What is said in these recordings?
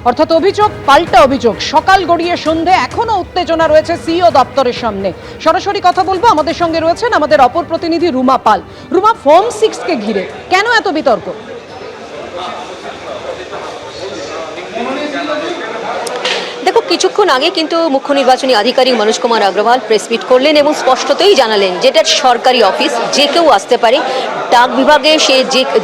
অর্থাৎ অভিযোগ পাল্টা অভিযোগ, সকাল গড়িয়ে সন্ধে এখনো উত্তেজনা রয়েছে সিইও দপ্তরের সামনে। সরাসরি কথা বলবো, আমাদের সঙ্গে রয়েছেন আমাদের অপর প্রতিনিধি রুমা পাল। রুমা, ফর্ম 6 কে ঘিরে কেন এত বিতর্ক? দেখো, কিছুক্ষণ আগে কিন্তু মুখ্য নির্বাচনী আধিকারিক মনোজ কুমার আগরওয়াল প্রেস মিট করলেন এবং স্পষ্টতই জানালেন যেটা সরকারি অফিস, যে কেউ আসতে পারে। ডাক বিভাগে সে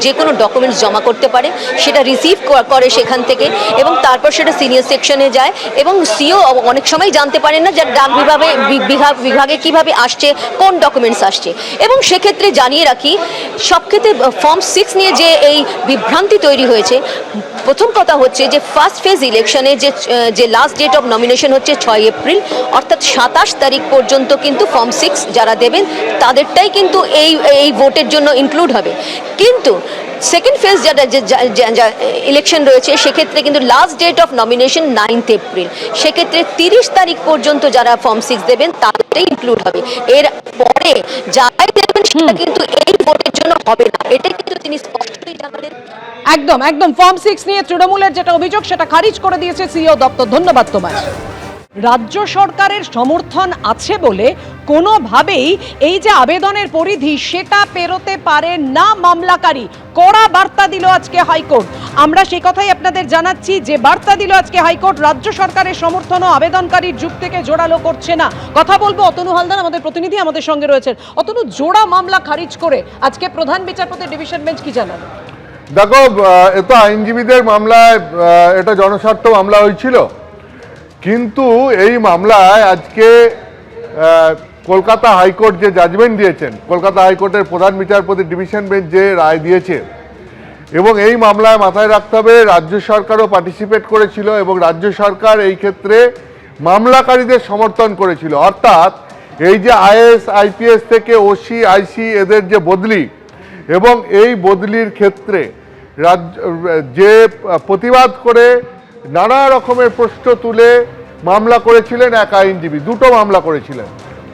যে কোনো ডকুমেন্টস জমা করতে পারে, সেটা রিসিভ করে সেখান থেকে এবং তারপর সেটা সিনিয়র সেকশনে যায় এবং সিও অনেক সময় জানতে পারেন না যে ডাক বিভাগে কিভাবে আসছে, কোন ডকুমেন্টস আসছে। এবং সেক্ষেত্রে জানিয়ে রাখি, সব ক্ষেত্রে ফর্ম 6 নিয়ে যে এই বিভ্রান্তি তৈরি হয়েছে, প্রথম কথা হচ্ছে যে ফার্স্ট ফেজ ইলেকশনে যে লাস্ট ডেট অফ নমিনেশন হচ্ছে 6 এপ্রিল, অর্থাৎ 27 তারিখ পর্যন্ত কিন্তু ফর্ম 6 যারা দেবেন তাদেরটাই কিন্তু এই ভোটের জন্য ইনক্লুড হবে। কিন্তু সেকেন্ড ফেজ যেটা ইলেকশন রয়েছে, সেক্ষেত্রে কিন্তু last date of nomination 9 April, সেক্ষেত্রে 30 তারিখ পর্যন্ত যারা ফর্ম 6 দেবেন তাদেরটাই ইনক্লুড হবে। এর পরে যারাই দেবেন সেটা কিন্তু এই ভোটের জন্য হবে না, এটাই কিন্তু তিনি স্পষ্টতই জানালেন। একদম একদম ফর্ম 6 নিয়ে তৃণমূলের যেটা অভিযোগ সেটা খারিজ করে দিয়েছে সিইও দপ্তর। ধন্যবাদ তোমায়। রাজ্য সরকারের সমর্থন আছে বলে কোনোভাবেই এই যে আবেদনের পরিধি সেটা পেরোতে পারে না মামলাকারী, কড়া বার্তা দিল আজকে হাইকোর্ট। আমরা সেই কথাই আপনাদের জানাচ্ছি, যে বার্তা দিল আজকে হাইকোর্ট, রাজ্য সরকারের সমর্থন ও আবেদনকারীর যুক্তিকে জোরালো করছে না। কথা বলবো অতনু হালদার, আমাদের প্রতিনিধি আমাদের সঙ্গে রয়েছেন। অতনু, জোড়া মামলা খারিজ করে আজকে প্রধান বিচারপতি ডিভিশন বেঞ্চ কি জানালো? দেখো, এটা আইনজীবীদের মামলায় এটা জনস্বার্থ মামলা হয়েছিল, কিন্তু এই মামলায় আজকে কলকাতা হাইকোর্ট যে জাজমেন্ট দিয়েছেন, কলকাতা হাইকোর্টের প্রধান বিচারপতি ডিভিশন বেঞ্চ যে রায় দিয়েছে, এবং এই মামলায় মাথায় রাখতে হবে রাজ্য সরকারও পার্টিসিপেট করেছিল এবং রাজ্য সরকার এই ক্ষেত্রে মামলাকারীদের সমর্থন করেছিল। অর্থাৎ এই যে আইএএস আইপিএস থেকে ওসি আইসি এদের যে বদলি, এবং এই বদলির ক্ষেত্রে যে প্রতিবাদ করে নানা রকমের প্রশ্ন তুলে মামলা করেছিলেন এক আইনজীবী, দুটো মামলা করেছিলেন,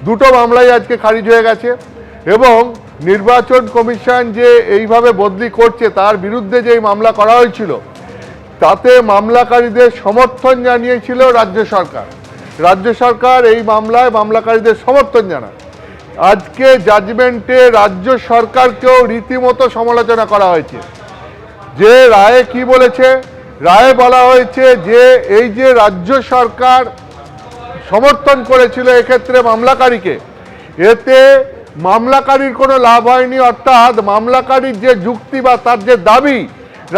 দুটো মামলাই আজকে খারিজ হয়ে গেছে। এবং নির্বাচন কমিশন যে এইভাবে বদলি করছে তার বিরুদ্ধে যেই মামলা করা হয়েছিল তাতে মামলাকারীদের সমর্থন জানিয়েছিল রাজ্য সরকার। রাজ্য সরকার এই মামলায় মামলাকারীদের সমর্থন জানায়। আজকে জাজমেন্টে রাজ্য সরকারকেও রীতিমতো সমালোচনা করা হয়েছে। যে রায়ে কি বলেছে, রায়ে বলা হয়েছে যে এই যে রাজ্য সরকার সমর্থন করেছিল এক্ষেত্রে মামলাকারীকে, এতে মামলাকারীর কোনো লাভ হয়নি। অর্থাৎ মামলাকারীর যে যুক্তি বা তার যে দাবি,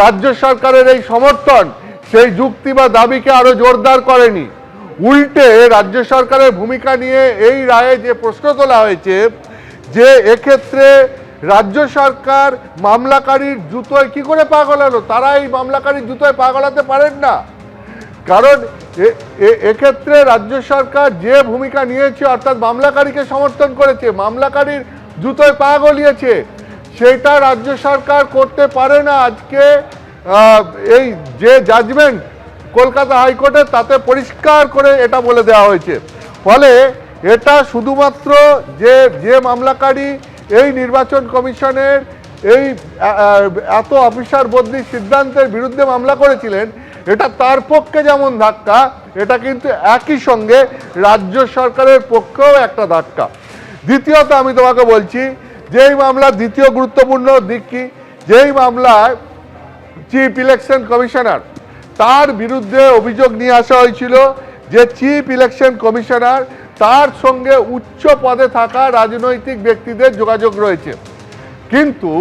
রাজ্য সরকারের এই সমর্থন সেই যুক্তি বা দাবিকে আরো জোরদার করেনি। উল্টে রাজ্য সরকারের ভূমিকা নিয়ে এই রায়ে যে প্রশ্ন তোলা হয়েছে যে এক্ষেত্রে রাজ্য সরকার মামলাকারীর জুতোয় কি করে পা গলালো, তারা এই মামলাকারীর জুতোয় পা গলাতে পারেন না। কারণ এক্ষেত্রে রাজ্য সরকার যে ভূমিকা নিয়েছে, অর্থাৎ মামলাকারীকে সমর্থন করেছে, মামলাকারীর জুতোয় পা গলিয়েছে, সেটা রাজ্য সরকার করতে পারে না। আজকে এই যে জাজমেন্ট কলকাতা হাইকোর্টের তাতে পরিষ্কার করে এটা বলে দেওয়া হয়েছে। ফলে এটা শুধুমাত্র যে মামলাকারী এই নির্বাচন কমিশনের এই এত অফিসার বদলির সিদ্ধান্তের বিরুদ্ধে মামলা করেছিলেন, এটা তার পক্ষে যেমন ধাক্কা, এটা কিন্তু একই সঙ্গে রাজ্য সরকারের পক্ষেও একটা ধাক্কা। দ্বিতীয়ত আমি তোমাকে বলছি, যেই মামলার দ্বিতীয় গুরুত্বপূর্ণ দিক কি, যেই মামলায় চিফ ইলেকশন কমিশনার তার বিরুদ্ধে অভিযোগ নিয়ে আসা হয়েছিল যে চিফ ইলেকশন কমিশনার তার সঙ্গে উচ্চ পদে থাকা রাজনৈতিক ব্যক্তিদের যোগাযোগ রয়েছে। কিন্তু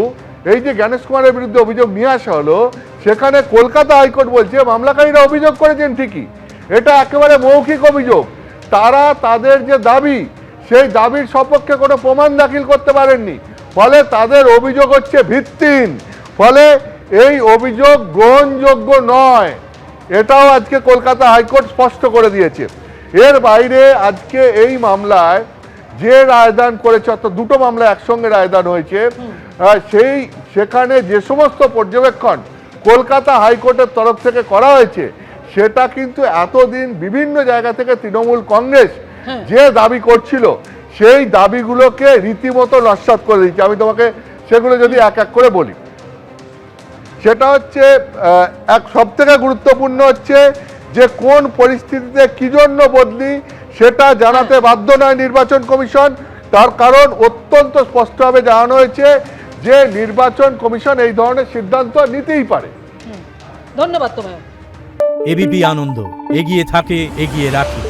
এই যে জ্ঞানেশ কুমারের বিরুদ্ধে অভিযোগ নিয়ে আসা হলো, সেখানে কলকাতা হাইকোর্ট বলছে মামলাকারীরা অভিযোগ করেছেন ঠিকই, এটা একেবারে মৌখিক অভিযোগ, তারা তাদের যে দাবি সেই দাবির সপক্ষে কোনো প্রমাণ দাখিল করতে পারেননি। ফলে তাদের অভিযোগ হচ্ছে ভিত্তিহীন, ফলে এই অভিযোগ গ্রহণযোগ্য নয়। এটাও আজকে কলকাতা হাইকোর্ট স্পষ্ট করে দিয়েছে। এর বাইরে আজকে এই মামলায় যে রায়দান করেছে, অর্থাৎ দুটো মামলা একসঙ্গে রায়দান হয়েছে, সেখানে যে সমস্ত পর্যবেক্ষণ কলকাতা হাইকোর্টের তরফ থেকে করা হয়েছে, সেটা কিন্তু এতদিন বিভিন্ন জায়গা থেকে তৃণমূল কংগ্রেস যে দাবি করছিল সেই দাবিগুলোকে রীতিমতো নস্যাৎ করে দিচ্ছে। আমি তোমাকে সেগুলো যদি এক এক করে বলি। সেটা হচ্ছে এক সবথেকে গুরুত্বপূর্ণ হচ্ছে যে কোন পরিস্থিতিতে কি জন্য বদলি সেটা জানাতে বাধ্য নয় নির্বাচন কমিশন। তার কারণ অত্যন্ত স্পষ্টভাবে জানানো হয়েছে যে নির্বাচন কমিশন এই ধরনের সিদ্ধান্ত নিতেই পারে। ধন্যবাদ তোমায়। এবিপি আনন্দ, এগিয়ে থাকে, এগিয়ে রাখে।